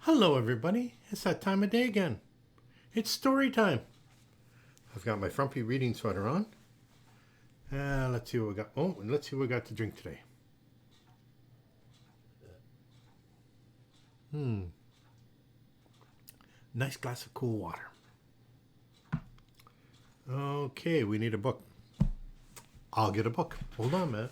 Hello, everybody. It's that time of day again. It's story time. I've got my frumpy reading sweater on. Let's see what we got. Oh, and let's see what we got to drink today. Nice glass of cool water. Okay, we need a book. I'll get a book. Hold on, man.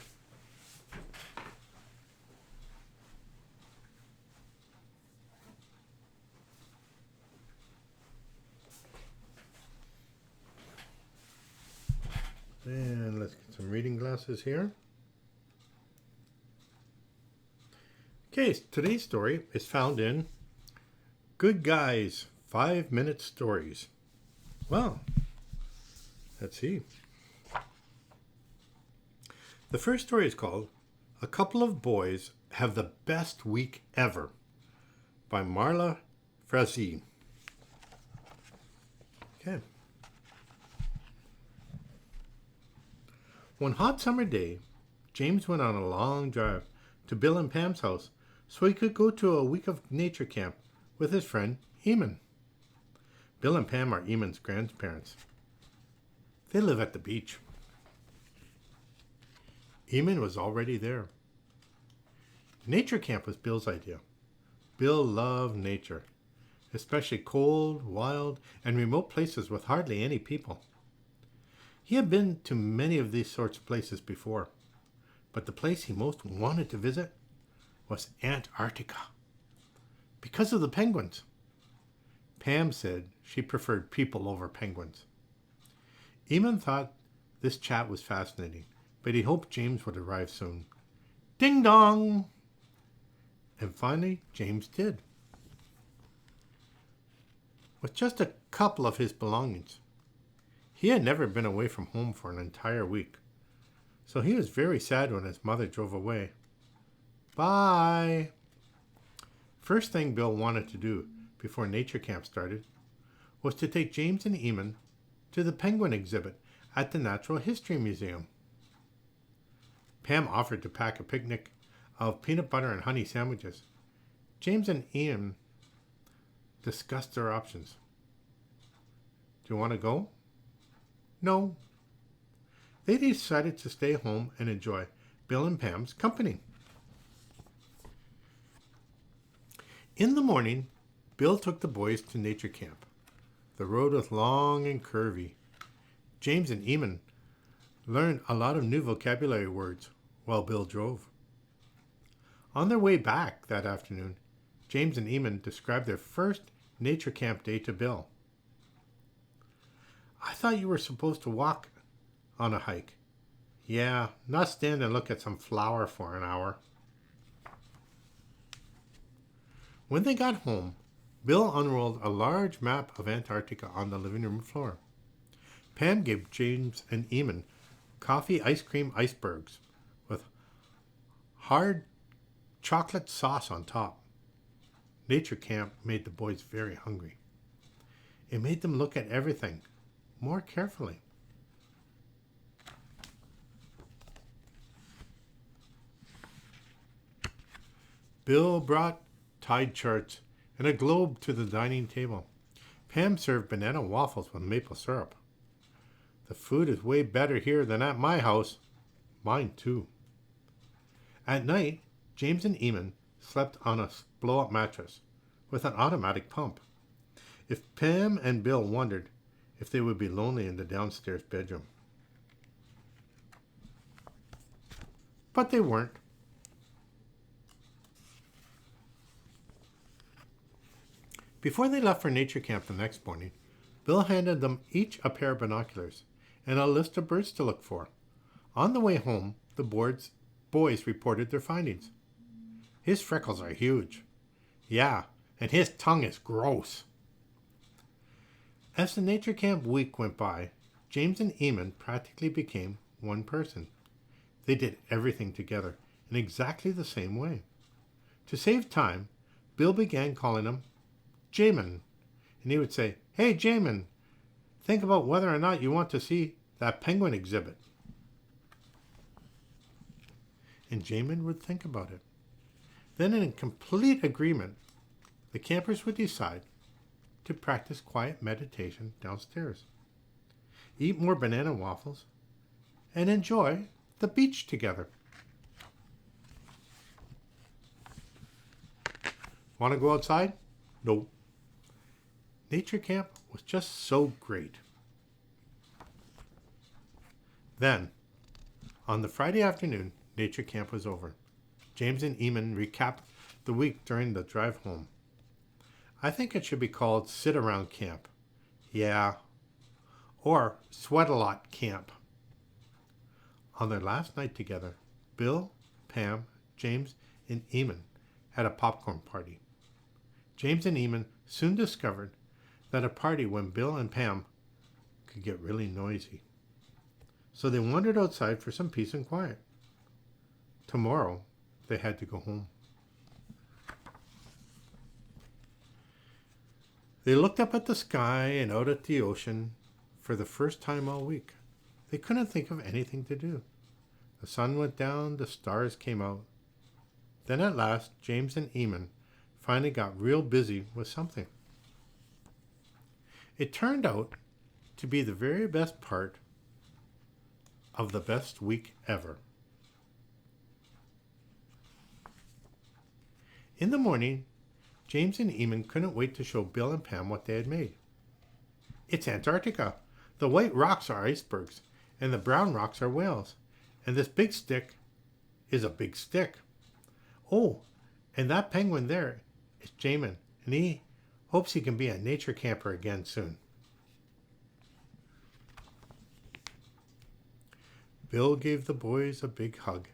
And let's get some reading glasses here. Okay, today's story is found in Good Guys 5-Minute Stories. Well, let's see. The first story is called A Couple of Boys Have the Best Week Ever by Marla, Frazee. Okay. One hot summer day, James went on a long drive to Bill and Pam's house so he could go to a week of nature camp with his friend Eamon. Bill and Pam are Eamon's grandparents. They live at the beach. Eamon was already there. Nature camp was Bill's idea. Bill loved nature, especially cold, wild, and remote places with hardly any people. He had been to many of these sorts of places before, but the place he most wanted to visit was Antarctica, because of the penguins. Pam said she preferred people over penguins. Eamon thought this chat was fascinating, but he hoped James would arrive soon. Ding dong! And finally, James did. With just a couple of his belongings. He had never been away from home for an entire week, so he was very sad when his mother drove away. Bye! First thing Bill wanted to do before nature camp started was to take James and Eamon to the penguin exhibit at the Natural History Museum. Pam offered to pack a picnic of peanut butter and honey sandwiches. James and Eamon discussed their options. Do you want to go? No. They decided to stay home and enjoy Bill and Pam's company. In the morning, Bill took the boys to nature camp. The road was long and curvy. James and Eamon learned a lot of new vocabulary words while Bill drove. On their way back that afternoon, James and Eamon described their first nature camp day to Bill. I thought you were supposed to walk on a hike. Yeah, not stand and look at some flower for an hour. When they got home, Bill unrolled a large map of Antarctica on the living room floor. Pam gave James and Eamon coffee ice cream icebergs with hard chocolate sauce on top. Nature camp made the boys very hungry. It made them look at everything more carefully. Bill brought tide charts and a globe to the dining table. Pam served banana waffles with maple syrup. The food is way better here than at my house. Mine too. At night, James and Eamon slept on a blow-up mattress with an automatic pump. If Pam and Bill wondered if they would be lonely in the downstairs bedroom. But they weren't. Before they left for nature camp the next morning, Bill handed them each a pair of binoculars and a list of birds to look for. On the way home, the boys reported their findings. His freckles are huge. Yeah, and his tongue is gross. As the nature camp week went by, James and Eamon practically became one person. They did everything together in exactly the same way. To save time, Bill began calling him Jamin, and he would say, "Hey, Jamin, think about whether or not you want to see that penguin exhibit." And Jamin would think about it. Then, in complete agreement, the campers would decide to practice quiet meditation downstairs, eat more banana waffles, and enjoy the beach together. Want to go outside? No. Nature camp was just so great. Then, on the Friday afternoon, nature camp was over. James and Eamon recapped the week during the drive home. I think it should be called sit-around camp. Yeah. Or sweat-a-lot camp. On their last night together, Bill, Pam, James, and Eamon had a popcorn party. James and Eamon soon discovered that a party when Bill and Pam could get really noisy. So they wandered outside for some peace and quiet. Tomorrow, they had to go home. They looked up at the sky and out at the ocean for the first time all week. They couldn't think of anything to do. The sun went down, the stars came out. Then at last, James and Eamon finally got real busy with something. It turned out to be the very best part of the best week ever. In the morning, James and Eamon couldn't wait to show Bill and Pam what they had made. It's Antarctica. The white rocks are icebergs, and the brown rocks are whales. And this big stick is a big stick. Oh, and that penguin there is Jamin, and he hopes he can be a nature camper again soon. Bill gave the boys a big hug.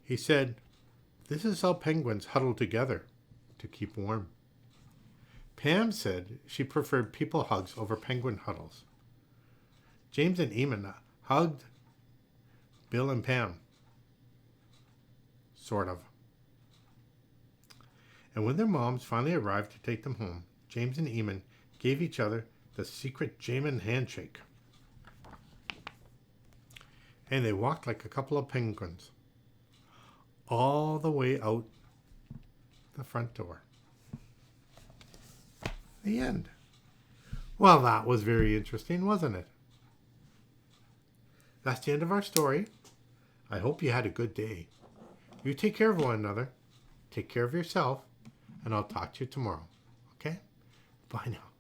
He said, "This is how penguins huddle together to keep warm." Pam said she preferred people hugs over penguin huddles. James and Eamon hugged Bill and Pam. Sort of. And when their moms finally arrived to take them home, James and Eamon gave each other the secret Jamin handshake. And they walked like a couple of penguins all the way out the front door. The end. Well, that was very interesting, wasn't it? That's the end of our story. I hope you had a good day. You take care of one another. Take care of yourself. And I'll talk to you tomorrow. Okay? Bye now.